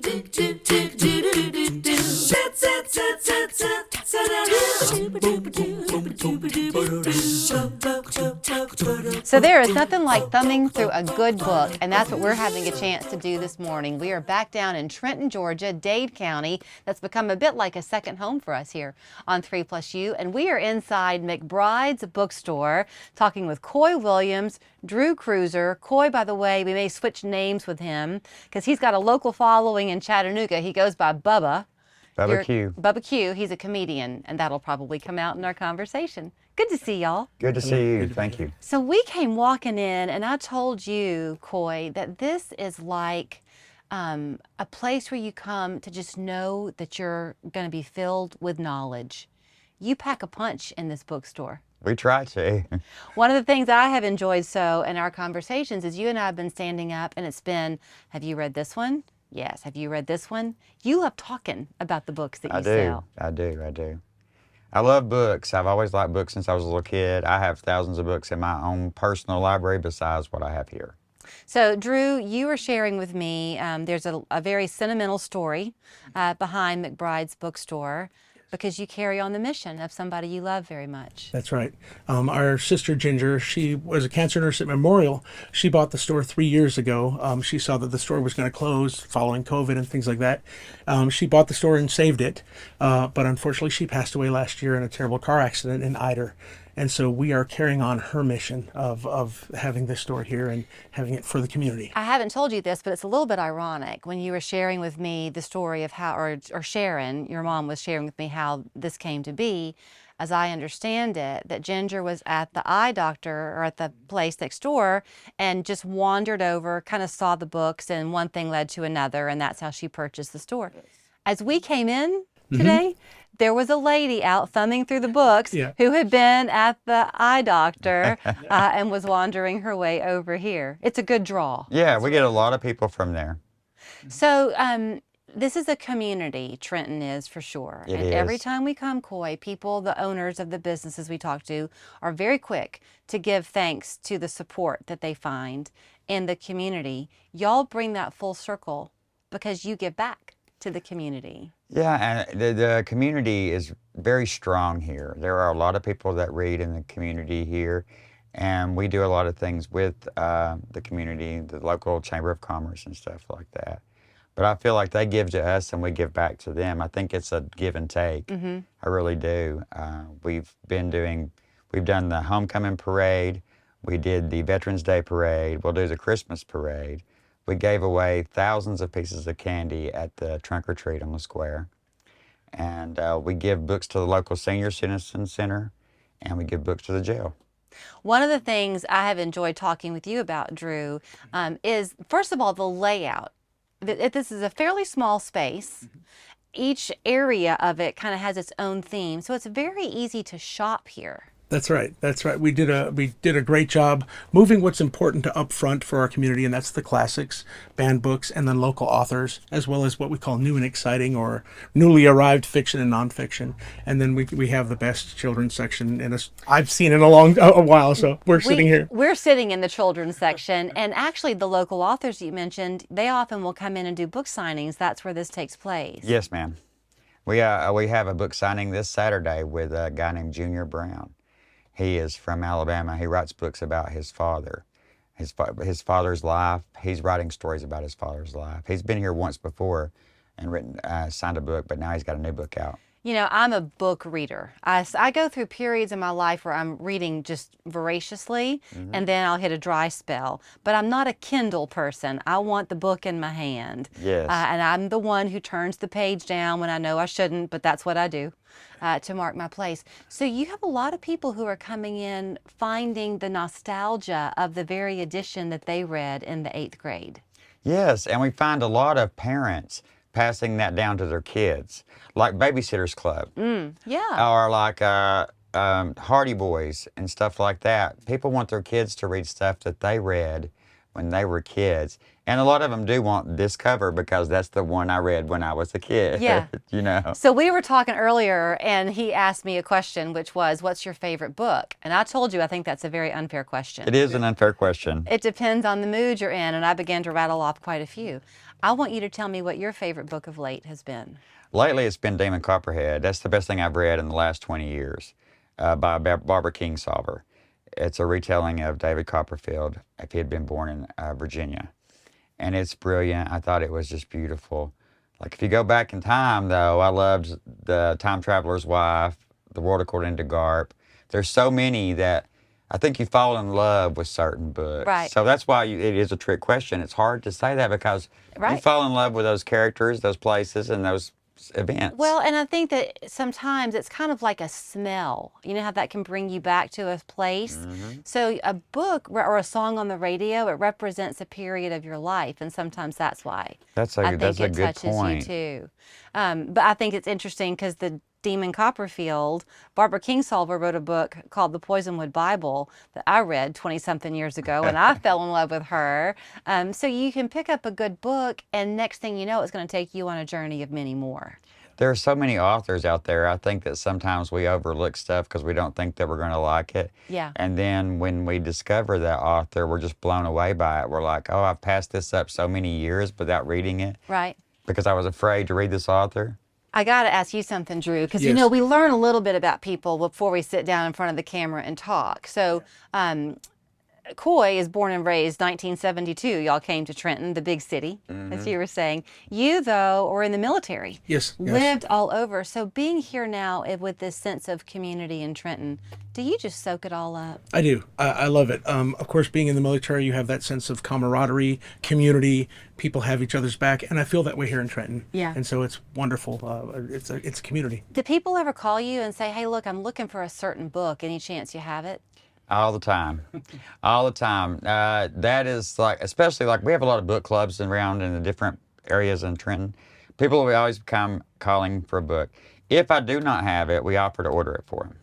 So there is nothing like thumbing through a good book, and that's what we're having a chance to do this morning. We are back down in Trenton, Georgia, Dade County. That's become a bit like a second home for us here on 3+U, and we are inside McBride's Bookstore talking with Coy Williams, Drew Cruiser. Coy, by the way, we may switch names with him because he's got a local following in Chattanooga. He goes by Bubba. Bubba Q. Bubba Q. He's a comedian, and that'll probably come out in our conversation. Good to see y'all. Good to see you. Thank you. So we came walking in, and I told you, Coy, that this is like a place where you come to just know that you're going to be filled with knowledge. You pack a punch in this bookstore. We try to. One of the things I have enjoyed so in our conversations is you and I have been standing up, and it's been, have you read this one? Yes. Have you read this one? You love talking about the books that you sell. I do. I love books. I've always liked books since I was a little kid. I have thousands of books in my own personal library besides what I have here. So, Drew, you were sharing with me, there's a very sentimental story behind McBride's Bookstore, because you carry on the mission of somebody you love very much. That's right. Our sister Ginger, she was a cancer nurse at Memorial. She bought the store 3 years ago. She saw that the store was going to close following COVID and things like that. She bought the store and saved it. But unfortunately, she passed away last year in a terrible car accident in Eider. And so we are carrying on her mission of having this store here and having it for the community. I haven't told you this, but it's a little bit ironic when you were sharing with me the story of how, or Sharon, your mom was sharing with me how this came to be. As I understand it, that Ginger was at the eye doctor or at the place next door and just wandered over, kind of saw the books, and one thing led to another, and that's how she purchased the store. As we came in today, there was a lady out thumbing through the books who had been at the eye doctor and was wandering her way over here. It's a good draw. Yeah, we get a lot of people from there. So this is a community, Trenton is for sure. It and is. Every time we come, Coy, people, the owners of the businesses we talk to, are very quick to give thanks to the support that they find in the community. Y'all bring that full circle because you give back to the community. Yeah, and the community is very strong here. There are a lot of people that read in the community here, and we do a lot of things with the community, the local Chamber of Commerce and stuff like that. But I feel like they give to us and we give back to them. I think it's a give and take. I really do. We've done the homecoming parade. We did the Veterans Day parade. We'll do the Christmas parade. We gave away thousands of pieces of candy at the trunk or treat on the square. And we give books to the local senior citizen center, and we give books to the jail. One of the things I have enjoyed talking with you about, Drew, is, first of all, the layout. This is a fairly small space. Each area of it kind of has its own theme, so it's very easy to shop here. That's right. We did a great job moving what's important to up front for our community, and that's the classics, banned books, and then local authors, as well as what we call new and exciting or newly arrived fiction and nonfiction. And then we have the best children's section I've seen in a while, so we're sitting here. We're sitting in the children's section, and actually the local authors you mentioned, they often will come in and do book signings. That's where this takes place. Yes, ma'am. We have a book signing this Saturday with a guy named Junior Brown. He is from Alabama. He writes books about his father, his father's life. He's writing stories about his father's life. He's been here once before and signed a book, but now he's got a new book out. You know, I'm a book reader. I go through periods in my life where I'm reading just voraciously, and then I'll hit a dry spell. But I'm not a Kindle person. I want the book in my hand. Yes. And I'm the one who turns the page down when I know I shouldn't, but that's what I do to mark my place. So you have a lot of people who are coming in finding the nostalgia of the very edition that they read in the 8th grade. Yes, and we find a lot of parents passing that down to their kids, like Babysitters Club. Yeah. Or like Hardy Boys and stuff like that. People want their kids to read stuff that they read when they were kids. And a lot of them do want this cover because that's the one I read when I was a kid. Yeah. You know. So we were talking earlier, and he asked me a question, which was, what's your favorite book? And I told you I think that's a very unfair question. It is an unfair question. It depends on the mood you're in, and I began to rattle off quite a few. I want you to tell me what your favorite book of late has been. Lately, it's been Demon Copperhead. That's the best thing I've read in the last 20 years by Barbara Kingsolver. It's a retelling of David Copperfield if he had been born in Virginia. And it's brilliant. I thought it was just beautiful. Like, if you go back in time, though, I loved The Time Traveler's Wife, The World According to Garp. There's so many that I think you fall in love with certain books. Right. So that's why it is a trick question. It's hard to say that because you fall in love with those characters, those places, and those events. Well, and I think that sometimes it's kind of like a smell. You know how that can bring you back to a place? Mm-hmm. So a book or a song on the radio, it represents a period of your life, and sometimes that's why That's I a think it good touches point. you too. But I think it's interesting because the Demon Copperfield, Barbara Kingsolver wrote a book called The Poisonwood Bible that I read 20-something years ago, and I fell in love with her. So you can pick up a good book, and next thing you know, it's going to take you on a journey of many more. There are so many authors out there. I think that sometimes we overlook stuff because we don't think that we're going to like it. Yeah. And then when we discover that author, we're just blown away by it. We're like, oh, I've passed this up so many years without reading it Right. because I was afraid to read this author. I got to ask you something, Drew, because, you Yes. know, we learn a little bit about people before we sit down in front of the camera and talk. So, Coy is born and raised 1972. Y'all came to Trenton, the big city, as you were saying. You, though, were in the military. Yes. Lived all over. So being here now with this sense of community in Trenton, do you just soak it all up? I do. I love it. Of course, being in the military, you have that sense of camaraderie, community. People have each other's back, and I feel that way here in Trenton. Yeah. And so it's wonderful. It's a community. Do people ever call you and say, hey, look, I'm looking for a certain book. Any chance you have it? All the time. All the time. That is like, especially like we have a lot of book clubs around in the different areas in Trenton. People will always come calling for a book. If I do not have it, we offer to order it for them.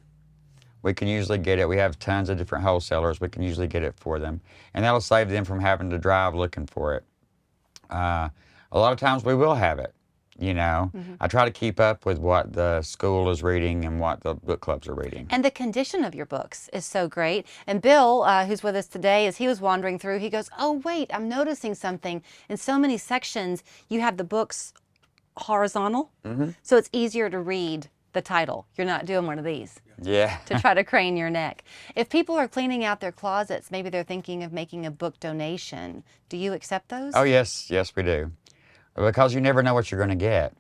We can usually get it. We have tons of different wholesalers. We can usually get it for them. And that'll save them from having to drive looking for it. A lot of times we will have it. You know, I try to keep up with what the school is reading and what the book clubs are reading. And the condition of your books is so great. And Bill, who's with us today, as he was wandering through, he goes, oh, wait, I'm noticing something. In so many sections, you have the books horizontal, so it's easier to read the title. You're not doing one of these Yeah. to try to crane your neck. If people are cleaning out their closets, maybe they're thinking of making a book donation. Do you accept those? Oh, yes. Yes, we do. Because you never know what you're going to get.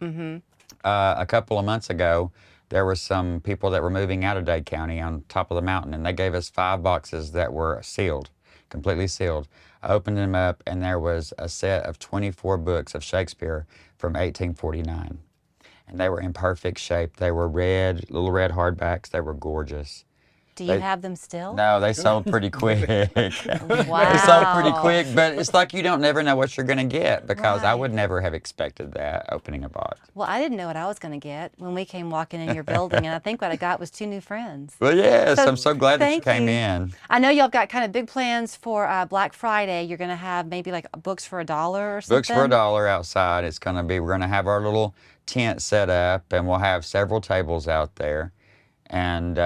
A couple of months ago, there were some people that were moving out of Dade County on top of the mountain, and they gave us 5 boxes that were sealed, completely sealed. I opened them up, and there was a set of 24 books of Shakespeare from 1849. And they were in perfect shape. They were red, little red hardbacks. They were gorgeous. Do you have them still? No, they sold pretty quick. Wow. They sold pretty quick, but it's like you don't never know what you're going to get because I Right. would never have expected that opening a box. Well, I didn't know what I was going to get when we came walking in your building, and I think what I got was 2 new friends. Well, yes, So, I'm so glad that you thank came you. in. I know y'all got kind of big plans for Black Friday. You're going to have maybe like books for $1 or something. Books for $1 outside. It's going to be, we're going to have our little tent set up, and we'll have several tables out there. And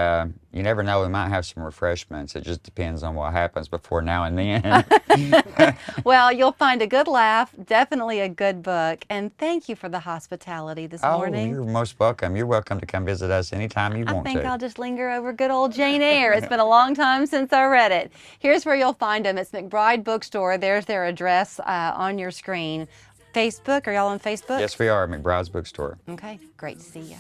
you never know, we might have some refreshments. It just depends on what happens before now and then. Well, you'll find a good laugh, definitely a good book. And thank you for the hospitality this Oh, morning. you're most welcome. You're welcome to come visit us anytime you I want think to. I'll just linger over good old Jane Eyre. It's been a long time since I read it. Here's where you'll find them. It's McBride Bookstore. There's their address on your screen. Facebook, are y'all on Facebook? Yes, we are, McBrides Bookstore. Okay, great to see you.